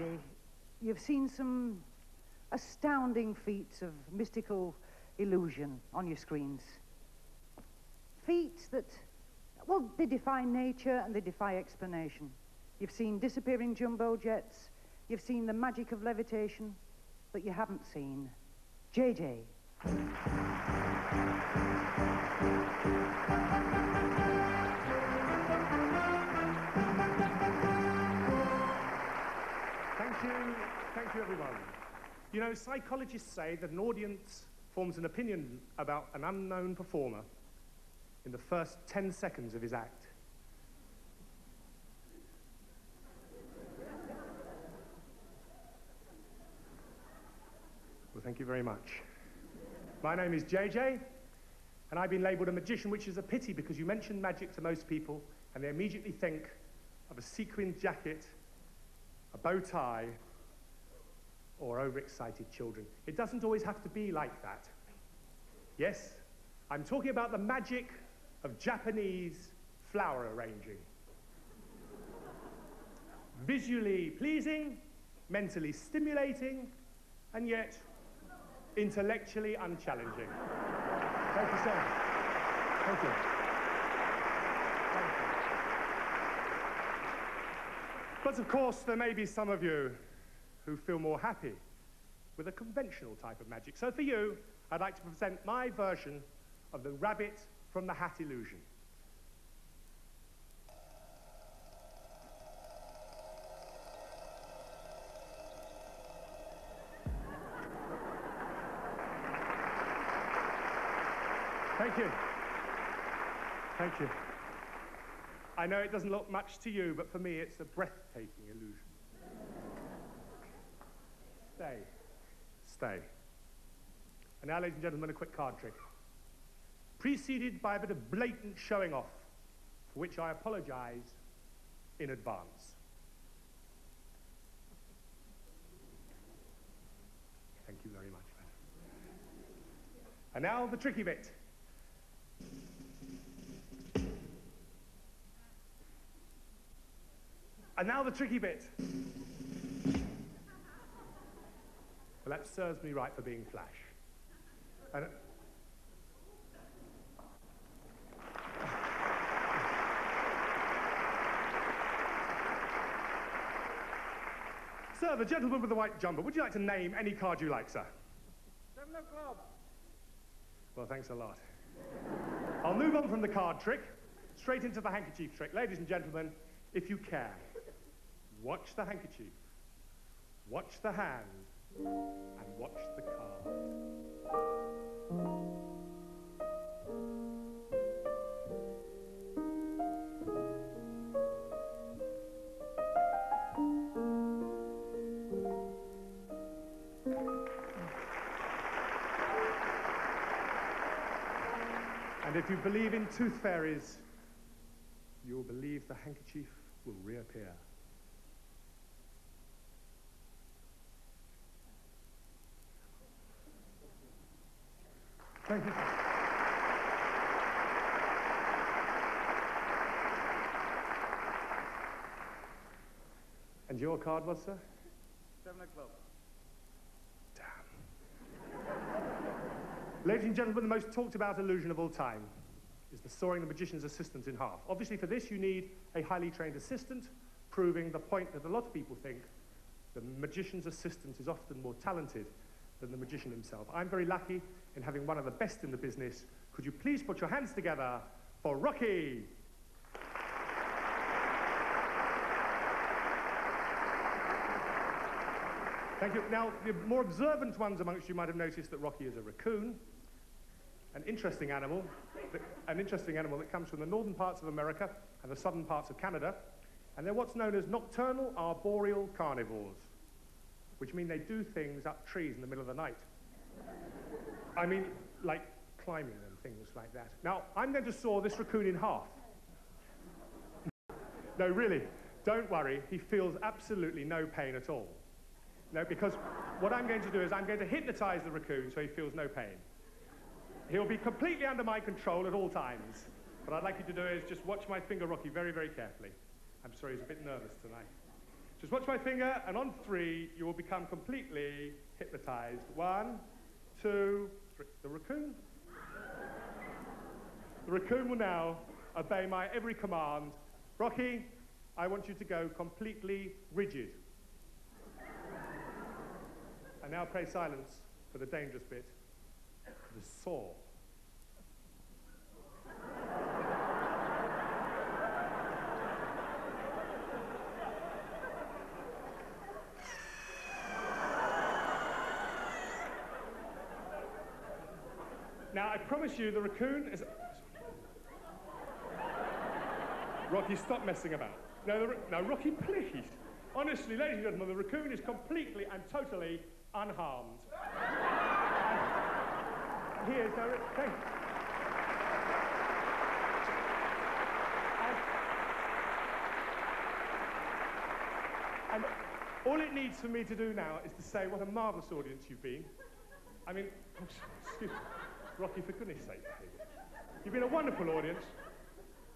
JJ, you've seen some astounding feats of mystical illusion on your screens. Feats that, well, they defy nature and they defy explanation. You've seen disappearing jumbo jets, you've seen the magic of levitation, but you haven't seen JJ. Thank you everyone. You know, psychologists say that an audience forms an opinion about an unknown performer in the first 10 seconds of his act. Well, thank you very much. My name is JJ, and I've been labelled a magician, which is a pity because you mention magic to most people and they immediately think of a sequined jacket, a bow tie, or overexcited children. It doesn't always have to be like that. Yes, I'm talking about the magic of Japanese flower arranging. Visually pleasing, mentally stimulating, and yet intellectually unchallenging. Thank you so much. Thank you. Thank you. But of course, there may be some of you who feel more happy with a conventional type of magic. So for you, I'd like to present my version of the rabbit from the hat illusion. Thank you. Thank you. I know it doesn't look much to you, but for me it's a breathtaking illusion. Stay. Stay. And now, ladies and gentlemen, a quick card trick. Preceded by a bit of blatant showing off, for which I apologize in advance. Thank you very much, madam. And now the tricky bit. And now the tricky bit. Well, that serves me right for being Flash. And sir, the gentleman with the white jumper, would you like to name any card you like, sir? 7 o'clock. Well, thanks a lot. I'll move on from the card trick, straight into the handkerchief trick. Ladies and gentlemen, if you can, watch the handkerchief, watch the hand, and watch the card. And if you believe in tooth fairies, you'll believe the handkerchief will reappear. Thank you. And your card was, sir? 7 o'clock. Damn. Ladies and gentlemen, the most talked about illusion of all time is the sawing the magician's assistant in half. Obviously, for this, you need a highly trained assistant, proving the point that a lot of people think the magician's assistant is often more talented than the magician himself. I'm very lucky in having one of the best in the business. Could you please put your hands together for Rocky? Thank you. Now, the more observant ones amongst you might have noticed that Rocky is a raccoon, an interesting animal that comes from the northern parts of America and the southern parts of Canada, and they're what's known as nocturnal arboreal carnivores, which mean they do things up trees in the middle of the night. I mean, like climbing and things like that. Now, I'm going to saw this raccoon in half. No, really, don't worry, he feels absolutely no pain at all. No, because what I'm going to do is I'm going to hypnotize the raccoon so he feels no pain. He'll be completely under my control at all times. What I'd like you to do is just watch my finger, Rocky, very, very carefully. I'm sorry, he's a bit nervous tonight. Just watch my finger, and on 3, you will become completely hypnotized. 1, 2, 3. The raccoon? The raccoon will now obey my every command. Rocky, I want you to go completely rigid. And now pray silence for the dangerous bit, the saw. Now, I promise you, the raccoon is... Rocky, stop messing about. No, Rocky, please. Honestly, ladies and gentlemen, the raccoon is completely and totally unharmed. And he is now... And all it needs for me to do now is to say what a marvellous audience you've been. I mean, excuse me. Rocky, for goodness sake, behave. You've been a wonderful audience.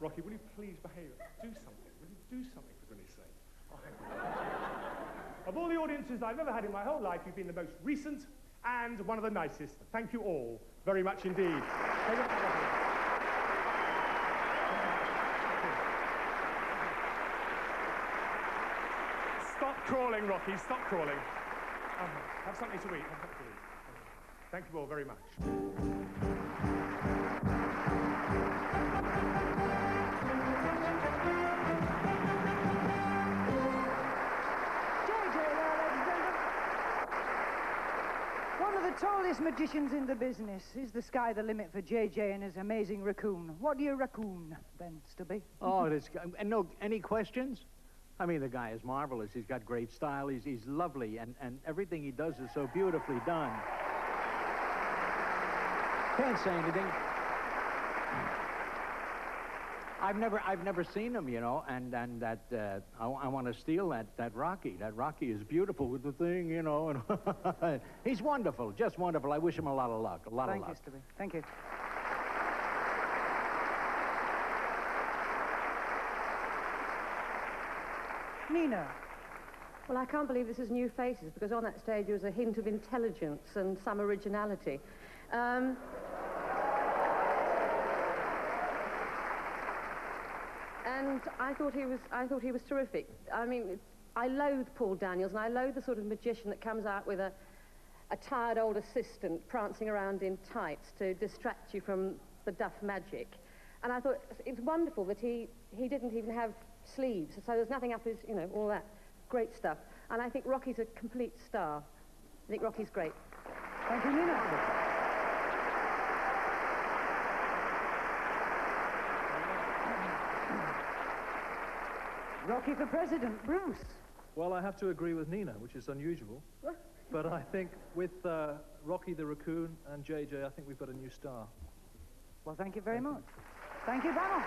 Rocky, will you please behave? Do something. Will you do something, for goodness sake? Oh, of all the audiences I've ever had in my whole life, you've been the most recent and one of the nicest. Thank you all very much indeed. Stop crawling, Rocky. Stop crawling. Have something to eat. Have something to eat. Thank you all very much. One of the tallest magicians in the business. Is the sky the limit for JJ and his amazing raccoon? What do you raccoon, then, Stubby? Oh, and no, any questions? I mean, the guy is marvelous. He's got great style. He's lovely, and everything he does is so beautifully done. Can't say anything. I've never seen him, you know, and that I want to steal that Rocky. That Rocky is beautiful with the thing, you know, and he's wonderful, just wonderful. I wish him a lot of luck, a lot of luck. Thank you, Stubby. Thank you. Nina. Well, I can't believe this is new faces, because on that stage there was a hint of intelligence and some originality. And I thought he was terrific. I mean, I loathe Paul Daniels, and I loathe the sort of magician that comes out with a tired old assistant prancing around in tights to distract you from the duff magic. And I thought it's wonderful that he didn't even have sleeves, so there's nothing up his, you know, all that great stuff. And I think Rocky's a complete star. I think Rocky's great. Thank you, Nina. Rocky for president, Bruce. Well, I have to agree with Nina, which is unusual. But I think with Rocky the Raccoon and JJ, I think we've got a new star. Well, thank you very much. Thank you, panel.